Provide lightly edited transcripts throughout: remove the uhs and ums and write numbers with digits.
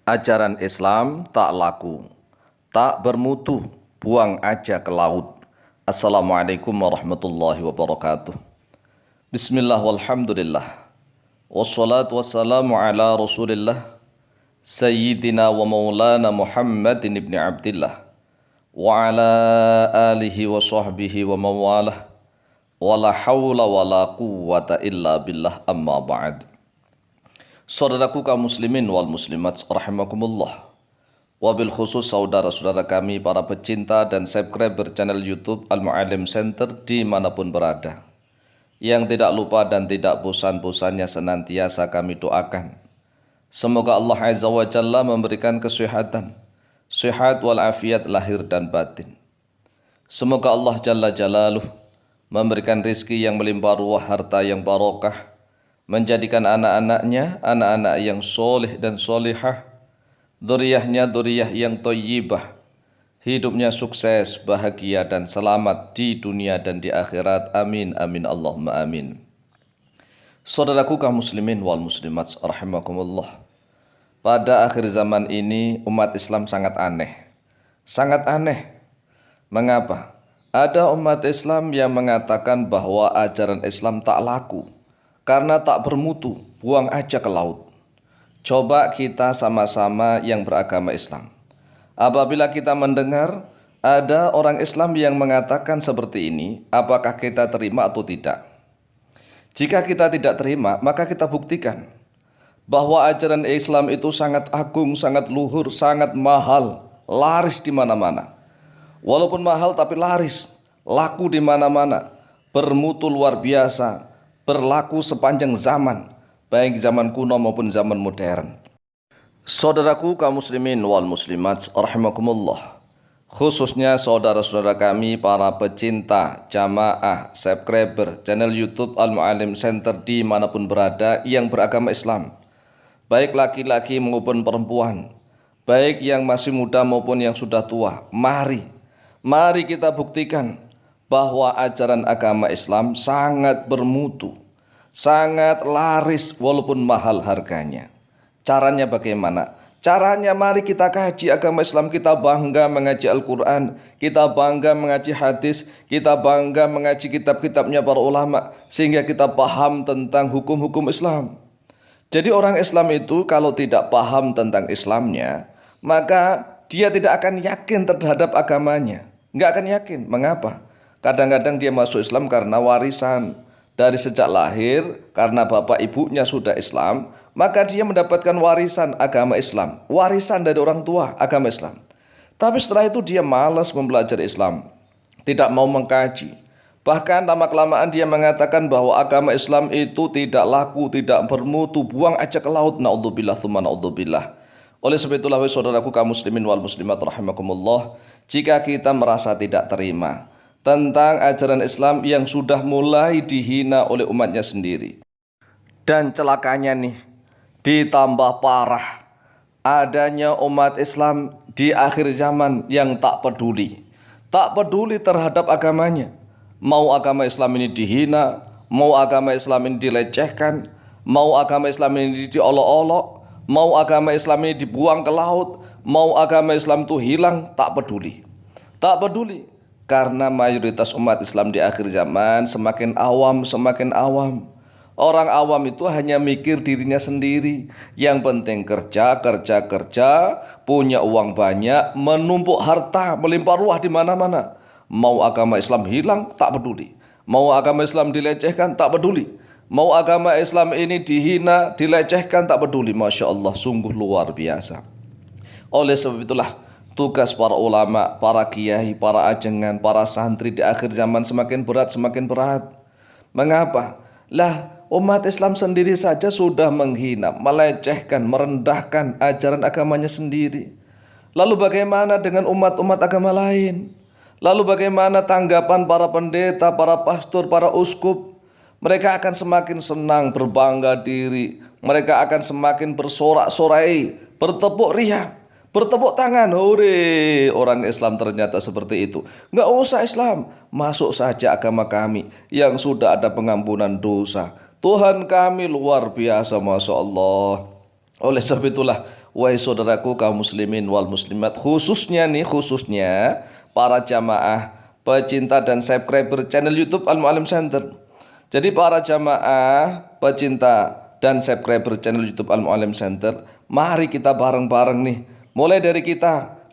Ajaran Islam tak laku, tak bermutu, buang aja ke laut. Assalamualaikum warahmatullahi wabarakatuh. Bismillah walhamdulillah. Wassalatu wassalamu ala rasulillah Sayyidina wa maulana Muhammadin ibn Abdillah wa ala alihi wa sahbihi wa mawalah wa la hawla wa la quwwata illa billah amma ba'd. Saudaraku kaum muslimin wal muslimat rahimakumullah. Wabil khusus saudara-saudara kami para pecinta dan subscriber channel YouTube Al-Mu'allim Center dimanapun berada, yang tidak lupa dan tidak bosan-bosannya senantiasa kami doakan, semoga Allah Azza wa Jalla memberikan kesehatan, sehat walafiat lahir dan batin. Semoga Allah Jalla Jalaluh memberikan rizki yang melimpah ruah, harta yang barokah, menjadikan anak-anaknya anak-anak yang soleh dan solihah, dzurriyyahnya dzurriyyah yang thayyibah, hidupnya sukses, bahagia dan selamat di dunia dan di akhirat. Amin amin Allahumma amin. Saudaraku kaum muslimin wal muslimat rahimakumullah. Pada akhir zaman ini umat Islam sangat aneh. Sangat aneh. Mengapa? Ada umat Islam yang mengatakan bahwa ajaran Islam tak laku karena tak bermutu, buang aja ke laut. Coba kita sama-sama yang beragama Islam, apabila kita mendengar ada orang Islam yang mengatakan seperti ini, apakah kita terima atau tidak? Jika kita tidak terima, maka kita buktikan bahwa ajaran Islam itu sangat agung, sangat luhur, sangat mahal, laris di mana-mana. Walaupun mahal tapi laris, laku di mana-mana, bermutu luar biasa, berlaku sepanjang zaman, baik zaman kuno maupun zaman modern. Saudaraku kaum muslimin wal muslimat rahimakumullah, khususnya saudara-saudara kami para pecinta, jamaah, subscriber channel YouTube Al-Mu'allim Center dimanapun berada yang beragama Islam, baik laki-laki maupun perempuan, baik yang masih muda maupun yang sudah tua. Mari kita buktikan bahwa ajaran agama Islam sangat bermutu, sangat laris walaupun mahal harganya. Caranya bagaimana? Caranya mari kita kaji agama Islam, kita bangga mengaji Al-Quran, kita bangga mengaji hadis, kita bangga mengaji kitab-kitabnya para ulama, sehingga kita paham tentang hukum-hukum Islam. Jadi orang Islam itu kalau tidak paham tentang Islamnya, maka dia tidak akan yakin terhadap agamanya. Nggak akan yakin. Mengapa? Kadang-kadang dia masuk Islam karena warisan. Dari sejak lahir, karena bapak ibunya sudah Islam, maka dia mendapatkan warisan agama Islam, warisan dari orang tua agama Islam. Tapi setelah itu dia malas mempelajari Islam, tidak mau mengkaji. Bahkan lama-kelamaan dia mengatakan bahwa agama Islam itu tidak laku, tidak bermutu, buang aja ke laut. Naudzubillah tsumma naudzubillah. Oleh sebab itulah saudaraku kaum muslimin wal muslimat rahimakumullah, jika kita merasa tidak terima tentang ajaran Islam yang sudah mulai dihina oleh umatnya sendiri, dan celakanya nih, ditambah parah adanya umat Islam di akhir zaman yang tak peduli terhadap agamanya. Mau agama Islam ini dihina, mau agama Islam ini dilecehkan, mau agama Islam ini diolok-olok, mau agama Islam ini dibuang ke laut, mau agama Islam itu hilang, tak peduli. Karena mayoritas umat Islam di akhir zaman semakin awam. Orang awam itu hanya mikir dirinya sendiri. Yang penting kerja, punya uang banyak, menumpuk harta, melimpah ruah di mana-mana. Mau agama Islam hilang, tak peduli. Mau agama Islam dilecehkan, tak peduli. Mau agama Islam ini dihina, dilecehkan, tak peduli. Masya Allah, sungguh luar biasa. Oleh sebab itulah tugas para ulama, para kiai, para ajengan, para santri di akhir zaman semakin berat. Mengapa? Lah, umat Islam sendiri saja sudah menghina, melecehkan, merendahkan ajaran agamanya sendiri. Lalu bagaimana dengan umat-umat agama lain? Lalu bagaimana tanggapan para pendeta, para pastor, para uskup? Mereka akan semakin senang, berbangga diri. Mereka akan semakin bersorak-sorai, bertepuk riang, bertepuk tangan. Hore, orang Islam ternyata seperti itu. Nggak usah Islam, masuk saja agama kami yang sudah ada pengampunan dosa. Tuhan kami luar biasa, Masya Allah. Oleh sebab itulah Wahai saudaraku kaum muslimin wal muslimat, khususnya para jamaah pecinta dan subscriber channel YouTube Al Muallim Center. Jadi para jamaah pecinta dan subscriber channel YouTube Al Muallim Center, mari kita bareng-bareng nih, mulai dari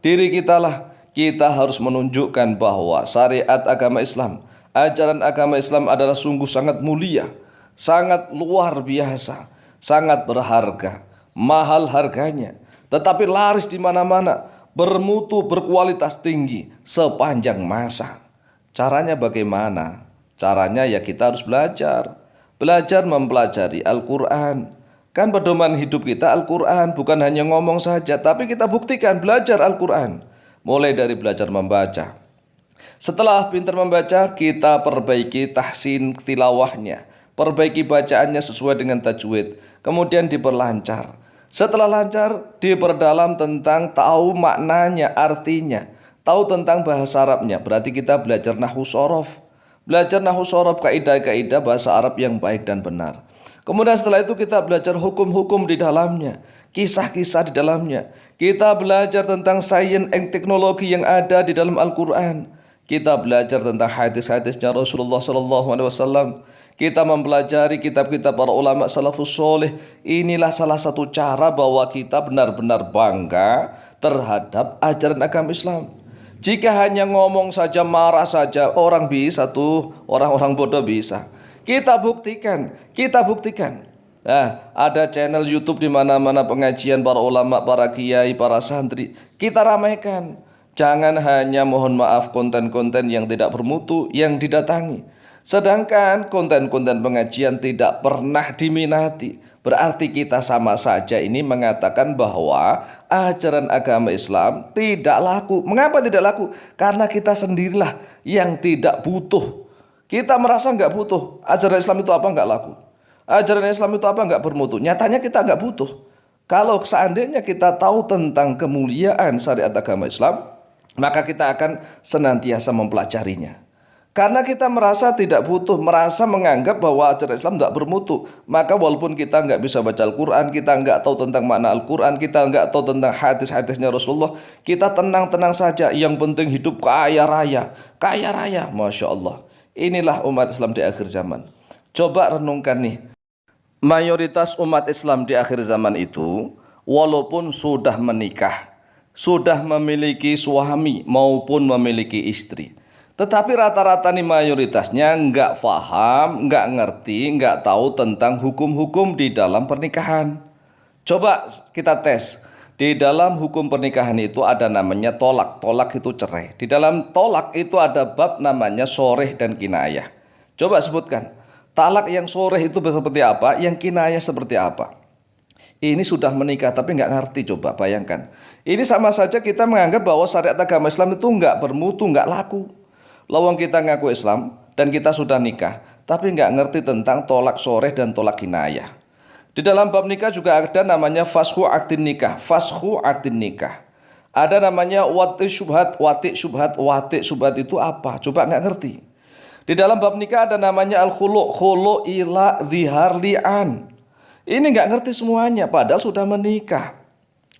diri kita lah, kita harus menunjukkan bahwa syariat agama Islam, ajaran agama Islam adalah sungguh sangat mulia, sangat luar biasa, sangat berharga, mahal harganya, tetapi laris di mana-mana, bermutu, berkualitas tinggi sepanjang masa. Caranya bagaimana? Caranya ya kita harus belajar mempelajari Al-Quran. Kan pedoman hidup kita Al-Quran, bukan hanya ngomong saja, tapi kita buktikan belajar Al-Quran. Mulai dari belajar membaca. Setelah pintar membaca, kita perbaiki tahsin tilawahnya, perbaiki bacaannya sesuai dengan tajwid, kemudian diperlancar. Setelah lancar, diperdalam tentang tahu maknanya, artinya, tahu tentang bahasa Arabnya. Berarti kita belajar nahwu shorof, kaidah-kaidah bahasa Arab yang baik dan benar. Kemudian setelah itu kita belajar hukum-hukum di dalamnya, kisah-kisah di dalamnya. Kita belajar tentang sains dan teknologi yang ada di dalam Al-Quran. Kita belajar tentang hadis-hadisnya Rasulullah SAW. Kita mempelajari kitab-kitab para ulama salafus soleh. Inilah salah satu cara bahwa kita benar-benar bangga terhadap ajaran agama Islam. Jika hanya ngomong saja, marah saja, orang bodoh bisa. Kita buktikan. Nah, ada channel YouTube di mana-mana pengajian para ulama, para kiai, para santri. Kita ramaikan. Jangan hanya mohon maaf konten-konten yang tidak bermutu yang didatangi. Sedangkan konten-konten pengajian tidak pernah diminati. Berarti kita sama saja ini mengatakan bahwa ajaran agama Islam tidak laku. Mengapa tidak laku? Karena kita sendirilah yang tidak butuh. Kita merasa nggak butuh. Ajaran Islam itu apa nggak laku? Ajaran Islam itu apa nggak bermutu? Nyatanya kita nggak butuh. Kalau seandainya kita tahu tentang kemuliaan syariat agama Islam, maka kita akan senantiasa mempelajarinya. Karena kita merasa tidak butuh, merasa menganggap bahwa ajaran Islam tidak bermutu, maka walaupun kita nggak bisa baca Al-Quran, kita nggak tahu tentang makna Al-Quran, kita nggak tahu tentang hadis-hadisnya Rasulullah, kita tenang-tenang saja. Yang penting hidup kaya raya, Masya Allah. Inilah umat Islam di akhir zaman. Coba renungkan nih, mayoritas umat Islam di akhir zaman itu walaupun sudah menikah, sudah memiliki suami maupun memiliki istri, tetapi rata-rata nih mayoritasnya nggak paham, nggak ngerti, nggak tahu tentang hukum-hukum di dalam pernikahan. Coba kita tes. Di dalam hukum pernikahan itu ada namanya tolak. Tolak itu cerai. Di dalam tolak itu ada bab namanya soreh dan kinayah. Coba sebutkan. Talak yang soreh itu seperti apa, yang kinayah seperti apa. Ini sudah menikah tapi nggak ngerti, coba bayangkan. Ini sama saja kita menganggap bahwa syariat agama Islam itu nggak bermutu, nggak laku. Lawang kita ngaku Islam dan kita sudah nikah, tapi nggak ngerti tentang tolak soreh dan tolak kinayah. Di dalam bab nikah juga ada namanya fashu akdin nikah. Ada namanya wati syubhat. Wati syubhat itu apa? Coba nggak ngerti. Di dalam bab nikah ada namanya khulu ila zihar li'an. Ini nggak ngerti semuanya, padahal sudah menikah.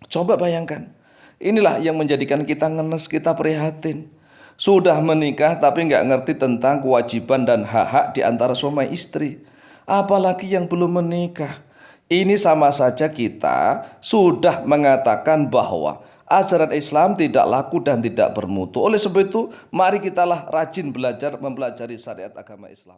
Coba bayangkan. Inilah yang menjadikan kita ngenes, kita prihatin. Sudah menikah tapi nggak ngerti tentang kewajiban dan hak-hak di antara suami istri. Apalagi yang belum menikah. Ini sama saja kita sudah mengatakan bahwa ajaran Islam tidak laku dan tidak bermutu. Oleh sebab itu, mari kitalah rajin mempelajari syariat agama Islam.